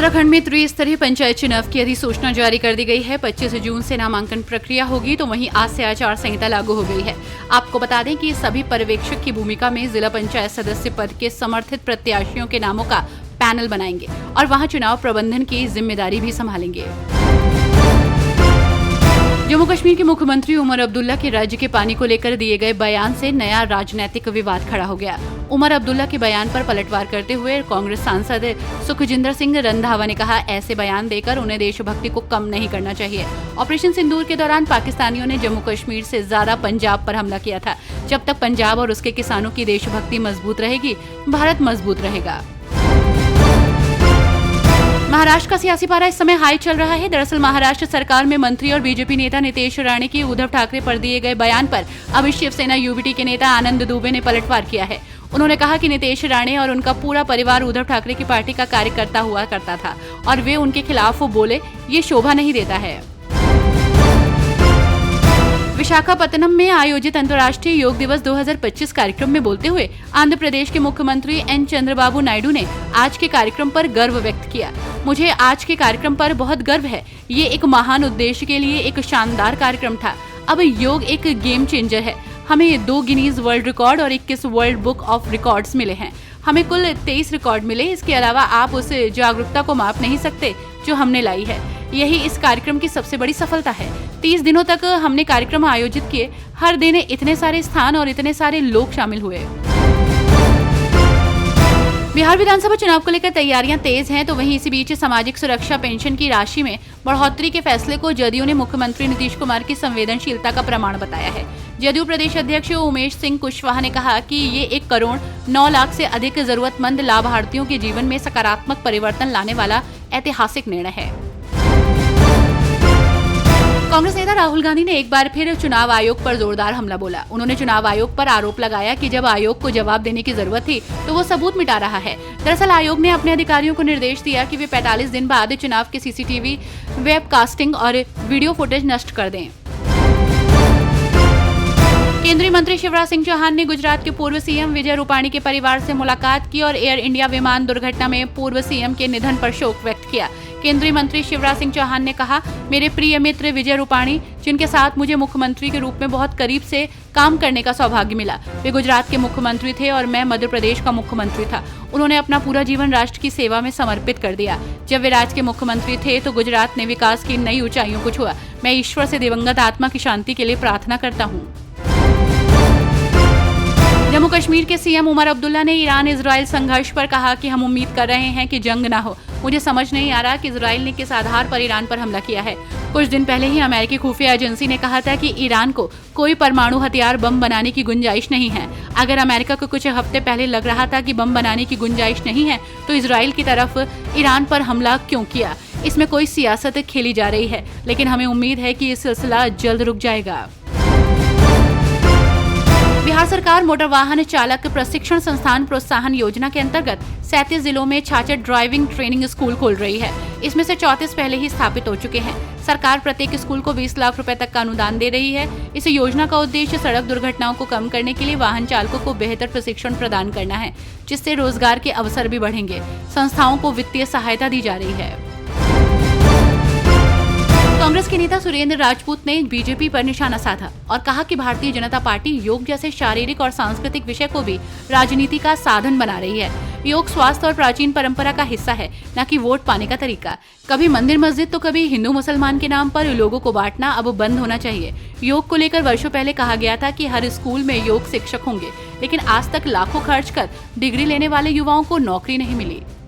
उत्तराखंड में त्रिस्तरीय पंचायत चुनाव की अधिसूचना जारी कर दी गई है। 25 जून से नामांकन प्रक्रिया होगी, तो वहीं आज से आचार संहिता लागू हो गई है। आपको बता दें कि सभी पर्यवेक्षक की भूमिका में जिला पंचायत सदस्य पद के समर्थित प्रत्याशियों के नामों का पैनल बनाएंगे और वहां चुनाव प्रबंधन की जिम्मेदारी भी संभालेंगे। जम्मू कश्मीर के मुख्यमंत्री उमर अब्दुल्ला के राज्य के पानी को लेकर दिए गए बयान से नया राजनीतिक विवाद खड़ा हो गया। उमर अब्दुल्ला के बयान पर पलटवार करते हुए कांग्रेस सांसद सुखजिंदर सिंह रंधावा ने कहा, ऐसे बयान देकर उन्हें देशभक्ति को कम नहीं करना चाहिए। ऑपरेशन सिंदूर के दौरान पाकिस्तानियों ने जम्मू कश्मीर से ज्यादा पंजाब पर हमला किया था। जब तक पंजाब और उसके किसानों की देशभक्ति मजबूत रहेगी, भारत मजबूत रहेगा। महाराष्ट्र का सियासी पारा इस समय हाई चल रहा है। दरअसल महाराष्ट्र सरकार में मंत्री और बीजेपी नेता नितेश राणे की उद्धव ठाकरे पर दिए गए बयान पर अब शिवसेना यूबीटी के नेता आनंद दुबे ने पलटवार किया है। उन्होंने कहा कि नितेश राणे और उनका पूरा परिवार उद्धव ठाकरे की पार्टी का कार्यकर्ता हुआ करता था और वे उनके खिलाफ बोले, ये शोभा नहीं देता है। विशाखापत्तनम में आयोजित अंतर्राष्ट्रीय योग दिवस 2025 कार्यक्रम में बोलते हुए आंध्र प्रदेश के मुख्यमंत्री एन चंद्रबाबू नायडू ने आज के कार्यक्रम पर गर्व व्यक्त किया। मुझे आज के कार्यक्रम पर बहुत गर्व है। ये एक महान उद्देश्य के लिए एक शानदार कार्यक्रम था। अब योग एक गेम चेंजर है। हमें 2 गिनीज वर्ल्ड रिकॉर्ड और 21 वर्ल्ड बुक ऑफ रिकॉर्ड्स मिले हैं। हमें कुल 23 रिकॉर्ड मिले। इसके अलावा आप उस जागरूकता को माप नहीं सकते जो हमने लाई है। यही इस कार्यक्रम की सबसे बड़ी सफलता है। 30 दिनों तक हमने कार्यक्रम आयोजित किए। हर दिन इतने सारे स्थान और इतने सारे लोग शामिल हुए। बिहार विधानसभा चुनाव को लेकर तैयारियां तेज हैं, तो वहीं इसी बीच सामाजिक सुरक्षा पेंशन की राशि में बढ़ोतरी के फैसले को जदयू ने मुख्यमंत्री नीतीश कुमार की संवेदनशीलता का प्रमाण बताया है। जदयू प्रदेश अध्यक्ष उमेश सिंह कुशवाहा ने कहा कि ये 1 करोड़ 9 लाख से अधिक जरूरतमंद लाभार्थियों के जीवन में सकारात्मक परिवर्तन लाने वाला ऐतिहासिक निर्णय है। कांग्रेस नेता राहुल गांधी ने एक बार फिर चुनाव आयोग पर जोरदार हमला बोला। उन्होंने चुनाव आयोग पर आरोप लगाया कि जब आयोग को जवाब देने की जरूरत थी तो वो सबूत मिटा रहा है। दरअसल आयोग ने अपने अधिकारियों को निर्देश दिया कि वे 45 दिन बाद चुनाव के सीसीटीवी, वेबकास्टिंग और वीडियो फुटेज नष्ट कर दें। केंद्रीय मंत्री शिवराज सिंह चौहान ने गुजरात के पूर्व सीएम विजय रूपाणी के परिवार से मुलाकात की और एयर इंडिया विमान दुर्घटना में पूर्व सीएम के निधन पर शोक व्यक्त किया। केंद्रीय मंत्री शिवराज सिंह चौहान ने कहा, मेरे प्रिय मित्र विजय रूपाणी, जिनके साथ मुझे मुख्यमंत्री के रूप में बहुत करीब से काम करने का सौभाग्य मिला, वे गुजरात के मुख्यमंत्री थे और मैं मध्य प्रदेश का मुख्यमंत्री था। उन्होंने अपना पूरा जीवन राष्ट्र की सेवा में समर्पित कर दिया। जब वे राज्य के मुख्यमंत्री थे तो गुजरात ने विकास की नई ऊंचाइयों को छुआ। मैं ईश्वर से दिवंगत आत्मा की शांति के लिए प्रार्थना करता हूँ। जम्मू कश्मीर के सीएम उमर अब्दुल्ला ने ईरान इजराइल संघर्ष पर कहा कि हम उम्मीद कर रहे हैं कि जंग ना हो। मुझे समझ नहीं आ रहा कि इजराइल ने किस आधार पर ईरान पर हमला किया है। कुछ दिन पहले ही अमेरिकी खुफिया एजेंसी ने कहा था कि ईरान को कोई परमाणु हथियार बम बनाने की गुंजाइश नहीं है। अगर अमेरिका को कुछ हफ्ते पहले लग रहा था कि बम बनाने की गुंजाइश नहीं है, तो इजराइल की तरफ ईरान पर हमला क्यों किया? इसमें कोई सियासत खेली जा रही है, लेकिन हमें उम्मीद है कि ये सिलसिला जल्द रुक जाएगा। बिहार सरकार मोटर वाहन चालक प्रशिक्षण संस्थान प्रोत्साहन योजना के अंतर्गत 37 जिलों में 66 ड्राइविंग ट्रेनिंग स्कूल खोल रही है। इसमें से 34 पहले ही स्थापित हो चुके हैं। सरकार प्रत्येक स्कूल को 20 लाख रुपए तक का अनुदान दे रही है। इस योजना का उद्देश्य सड़क दुर्घटनाओं को कम करने के लिए वाहन चालकों को बेहतर प्रशिक्षण प्रदान करना है, जिससे रोजगार के अवसर भी बढ़ेंगे। संस्थाओं को वित्तीय सहायता दी जा रही है। कांग्रेस के नेता सुरेंद्र राजपूत ने बीजेपी पर निशाना साधा और कहा कि भारतीय जनता पार्टी योग जैसे शारीरिक और सांस्कृतिक विषय को भी राजनीति का साधन बना रही है। योग स्वास्थ्य और प्राचीन परंपरा का हिस्सा है, न कि वोट पाने का तरीका। कभी मंदिर मस्जिद तो कभी हिंदू मुसलमान के नाम पर लोगों को बांटना अब बंद होना चाहिए। योग को लेकर वर्षों पहले कहा गया था कि हर स्कूल में योग शिक्षक होंगे, लेकिन आज तक लाखों खर्च कर डिग्री लेने वाले युवाओं को नौकरी नहीं मिली।